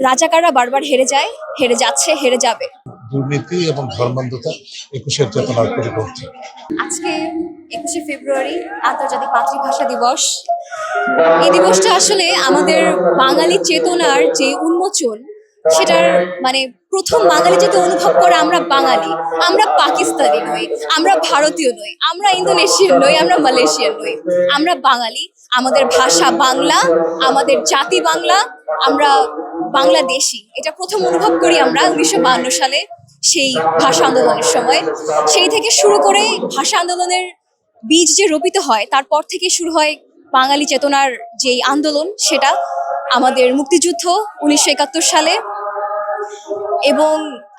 রাজাকাররা বারবার হেরে যায়, হেরে যাচ্ছে, হেরে যাবে। দুর্নীতি এবং ধর্মান্ধতা একুশের চেতনার পরিপন্থী। আজকে 21শে ফেব্রুয়ারি আন্তর্জাতিক মাতৃভাষা দিবস। এই দিবসটা আসলে আমাদের বাঙালি চেতনার যে উন্মোচন, সেটার মানে প্রথম বাঙালি যেটা অনুভব করে আমরা বাঙালি। আমরা পাকিস্তানি নই, আমরা ভারতীয় নই, আমরা ইন্দোনেশিয়ান নই, আমরা মালয়েশিয়ান নই, আমরা বাঙালি। আমাদের ভাষা বাংলা, আমাদের জাতি বাংলা, আমরা বাংলাদেশি। এটা প্রথম অনুভব করি আমরা 1952 সালে সেই ভাষা আন্দোলনের সময়। সেই থেকে শুরু করে ভাষা আন্দোলনের বীজ যে রোপিত হয়, তারপর থেকে শুরু হয় বাঙালি চেতনার যেই আন্দোলন, সেটা আমাদের মুক্তিযুদ্ধ 1971 সালে। এবং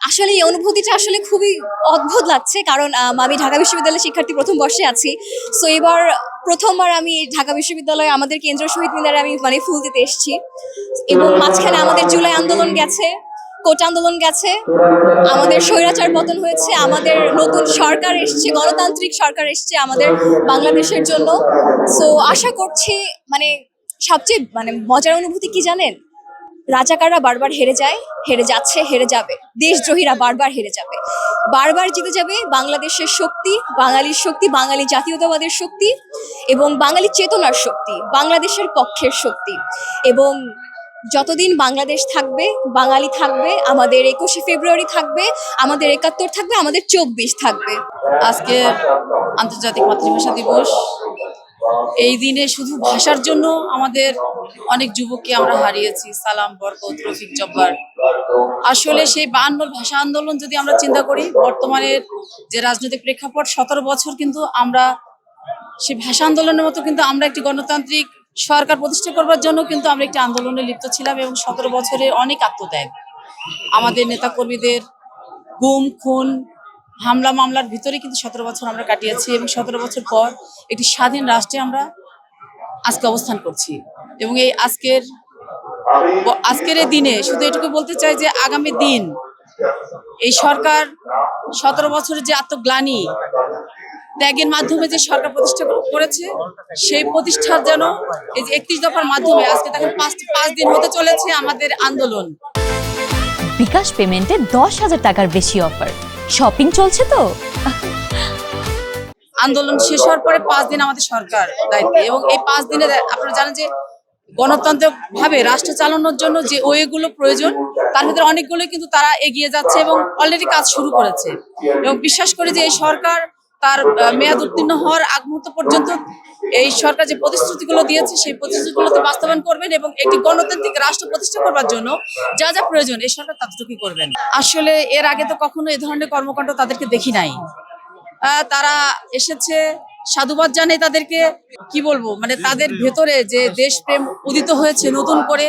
আসলে এই অনুভূতিটা আসলে খুবই অদ্ভুত লাগছে, কারণ আমি ঢাকা বিশ্ববিদ্যালয়ের শিক্ষার্থী, প্রথম বর্ষে আছি। সো এবার প্রথমবার আমি ঢাকা বিশ্ববিদ্যালয়ে আমাদের কেন্দ্রীয় শহীদ মিনারে আমি ফুল দিতে এসেছি। এবং মাঝখানে আমাদের জুলাই আন্দোলন গেছে, কোটা আন্দোলন গেছে, আমাদের স্বৈরাচার পতন হয়েছে, আমাদের নতুন সরকার এসছে, গণতান্ত্রিক সরকার এসছে আমাদের বাংলাদেশের জন্য। সো আশা করছি সবচেয়ে মজার অনুভূতি কি জানেন? রাজাকাররা বারবার হেরে যায়, হেরে যাচ্ছে, হেরে যাবে। দেশদ্রোহীরা বারবার হেরে যাবে, বারবার জিতে যাবে বাংলাদেশের শক্তি, বাঙালির শক্তি, বাঙালি জাতীয়তাবাদের শক্তি এবং বাঙালি চেতনার শক্তি, বাংলাদেশের পক্ষের শক্তি। এবং যতদিন বাংলাদেশ থাকবে, বাঙালি থাকবে, আমাদের 21শে ফেব্রুয়ারি থাকবে, আমাদের 71 থাকবে, আমাদের 24 থাকবে। আজকে আন্তর্জাতিক মাতৃভাষা দিবস। এই দিনে শুধু ভাষার জন্য আমাদের অনেক যুবককে আমরা হারিয়েছি। সালাম, বরকত, রফিক, জব্বার। আসলে সেই 52 ভাষা আন্দোলন যদি আমরা চিন্তা করি, বর্তমানের যে রাজনৈতিক প্রেক্ষাপট, 17 বছর কিন্তু আমরা সেই ভাষা আন্দোলনের মতো কিন্তু আমরা একটি গণতান্ত্রিক সরকার প্রতিষ্ঠা করবার জন্য কিন্তু আমরা একটি আন্দোলনে লিপ্ত ছিলাম। এবং 17 বছরে অনেক আত্মত্যাগ, আমাদের নেতাকর্মীদের গুম, খুন, হামলা মামলার ভিতরে কিন্তু 17 বছর আমরা কাটিয়েছি। এবং 17 বছর পর একটি স্বাধীন রাষ্ট্রে আমরা আজকে অবস্থান করছি। এবং এই আজকের এই দিনে শুধু এটুকু বলতে চাই যে আগামী দিন এই সরকার 17 বছরের যে আত্মগ্লানি, ত্যাগের মাধ্যমে যে সরকার প্রতিষ্ঠা করেছে, সেই প্রতিষ্ঠার যেন এই যে 31 দফার মাধ্যমে আজকে তাকে 5 দিন হতে চলেছে আমাদের আন্দোলন। বিকাশ পেমেন্টে 10,000 টাকার বেশি অফার, শপিং চলছে তো। আন্দোলন শেষ হওয়ার পরে 5 দিন আমাদের সরকার দায়িত্বে। এবং এই 5 দিনে আপনারা জানেন যে গণতান্ত্রিক ভাবে রাষ্ট্র চালানোর জন্য যে ওয়েগুলো প্রয়োজন, তার ভিতরে অনেকগুলো কিন্তু তারা এগিয়ে যাচ্ছে এবং অলরেডি কাজ শুরু করেছে। এবং বিশ্বাস করি যে এই সরকার তার মেয়াদ উত্তীর্ণ হওয়ার আগ মুহূর্ত পর্যন্ত এই সরকার যে প্রতিশ্রুতিগুলো দিয়েছে, সেই প্রতিশ্রুতিগুলোতে বাস্তবায়ন করবেন এবং একটি গণতান্ত্রিক রাষ্ট্র প্রতিষ্ঠা করবার জন্য যা যা প্রয়োজন এই সরকার ততটুকুই করবেন। আসলে এর আগে তো কখনো এ ধরনের কর্মকাণ্ড তাদেরকে দেখি নাই। তারা এসেছে, সাধুবাদ জানাই তাদেরকে। কি বলবো, তাদের ভেতরে যে দেশপ্রেম উদিত হয়েছে নতুন করে।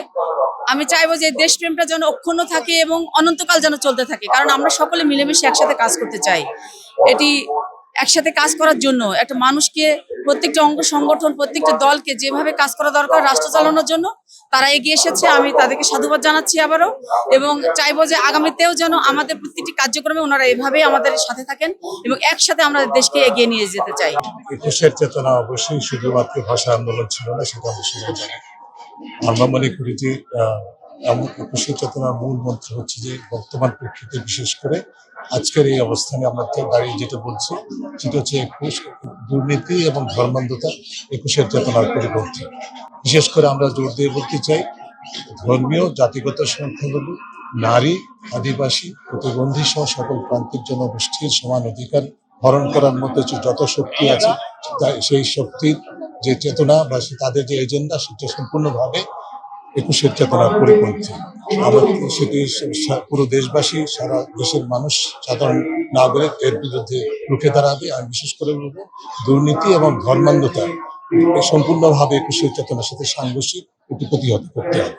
আমি চাইবো যে দেশপ্রেমটা যেন অক্ষুণ্ণ থাকে এবং অনন্তকাল যেন চলতে থাকে, কারণ আমরা সকলে মিলেমিশে একসাথে কাজ করতে চাই। এটি একসাথে কাজ করার জন্য একটা মানুষকে, প্রত্যেকটা অঙ্গ সংগঠন, প্রত্যেকটা দলকে যেভাবে কাজ করা দরকার রাষ্ট্র চালানোর জন্য, তারা এগিয়ে এসেছে। আমি তাদেরকে সাধুবাদ জানাচ্ছি আবারও, এবং চাইবো যে আগামীতেও যেন আমাদের প্রত্যেকটি কার্যক্রমে ওনারা এভাবেই আমাদের সাথে থাকেন এবং একসাথে আমরা দেশকে এগিয়ে নিয়ে যেতে চাই। একুশের চেতনা অবশ্যই শুধুমাত্র ভাষা আন্দোলন ছিল না, সেটা অবশ্যই জানি। আমরা মনে করি যে একুশের চেতনার মূল মন্ত্র হচ্ছে যে বর্তমান প্রেক্ষিতে বিশেষ করে আজকের এই অবস্থানে আমরা দাঁড়িয়ে যেটা বলছি, সেটা হচ্ছে দুর্নীতি এবং ধর্মান্ধতা একুশের চেতনার পরিপন্থী। বিশেষ করে আমরা জোর দিয়ে বলতে চাই, ধর্মীয়, জাতিগত সংখ্যালঘু, নারী, আদিবাসী, প্রতিবন্ধী সহ সকল প্রান্তিক জনগোষ্ঠীর সমান অধিকার হরণ করার মধ্যে যত শক্তি আছে, সেই শক্তির যে চেতনা বা তাদের যে এজেন্ডা, সেটা সম্পূর্ণভাবে একুশের চেতনার পরিপন্থী। আমরা সেটি পুরো দেশবাসী, সারা দেশের মানুষ, সাধারণ নাগরিক এর বিরুদ্ধে রুখে দাঁড়াবে। আর বিশেষ করে বলবো, দুর্নীতি এবং ধর্মান্ধতা সম্পূর্ণভাবে একুশের চেতনার সাথে সাংঘর্ষিক, এটি প্রতিহত করতে হবে।